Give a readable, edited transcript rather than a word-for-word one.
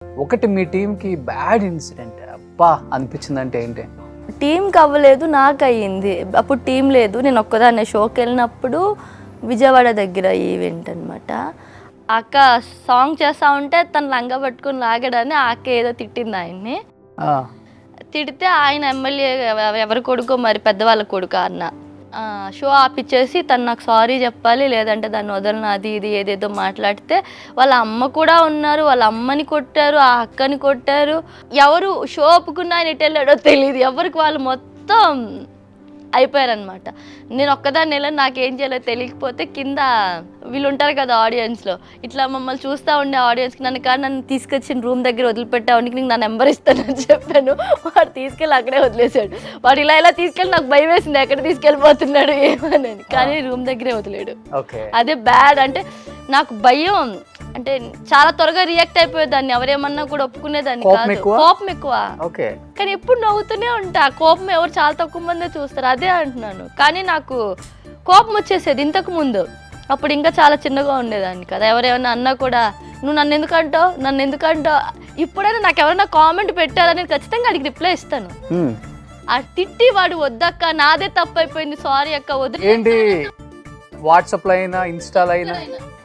ఒకటి మీ టీంకి bad incident అబ్బా అనిపించిందంటే ఏంటి? టీంకి అవ్వలేదు, నాకు అయ్యింది. అప్పుడు టీం లేదు, నేను ఒక్కదాన్నే షోకి వెళ్ళినప్పుడు విజయవాడ దగ్గర ఈవెంట్ అనమాట. అక్క సాంగ్ చేస్తా ఉంటే తను లంగా పట్టుకుని లాగాడని ఆ అక్క ఏదో తిట్టింది ఆయన్ని. తిడితే ఆయన ఎమ్మెల్యే ఎవరి కొడుకో మరి పెద్దవాళ్ళ కొడుకు అన్న షో ఆపిచ్చేసి తను నాకు సారీ చెప్పాలి లేదంటే దాన్ని వదలను అది ఇది ఏదేదో మాట్లాడితే వాళ్ళ అమ్మ కూడా ఉన్నారు, వాళ్ళ అమ్మని కొట్టారు, ఆ అక్కని కొట్టారు. ఎవరు షో ఒప్పుకున్నా ఆయన ఎటు వెళ్ళాడో తెలియదు, ఎవరికి వాళ్ళు మొత్తం అయిపోయారనమాట. నేను ఒక్కదాన్ని వెళ్ళని నాకేం చేయాలో తెలియకపోతే కింద వీళ్ళు ఉంటారు కదా ఆడియన్స్లో, ఇట్లా మమ్మల్ని చూస్తూ ఉండే ఆడియన్స్కి నన్ను తీసుకొచ్చిన రూమ్ దగ్గర వదిలిపెట్టావానికి నీకు నా నెంబర్ ఇస్తానని చెప్పాను. వాడు తీసుకెళ్ళి అక్కడే వదిలేశాడు. వాడు ఇలా తీసుకెళ్ళి నాకు భయం వేసింది, ఎక్కడ తీసుకెళ్ళిపోతున్నాడు ఏమని. కానీ రూమ్ దగ్గరే వదిలేడు. అదే బ్యాడ్. అంటే నాకు భయం, అంటే చాలా త్వరగా రియాక్ట్ అయిపోయేదాన్ని, ఎవరేమన్నా కూడా ఒప్పుకునేదాన్ని కాదు. కోపం ఎక్కువ, కానీ ఎప్పుడు నవ్వుతూనే ఉంటా. కోపం ఎవరు చాలా తక్కువ మందే చూస్తారు, అదే అంటున్నాను. కానీ నాకు కోపం వచ్చేసేది ఇంతకు ముందు, అప్పుడు ఇంకా చాలా చిన్నగా ఉండేదాన్ని కదా. ఎవరేమన్నా అన్నా కూడా నువ్వు నన్ను ఎందుకంటావు. ఇప్పుడైనా నాకు ఎవరైనా కామెంట్ పెట్టారని ఖచ్చితంగా అడిగి రిప్లై ఇస్తాను. ఆ తిట్టి వాడు వద్దక్క నాదే తప్పు అయిపోయింది సారీ అక్క వద్దు వాట్సాప్ లో అయినా ఇన్స్టాలో అయినా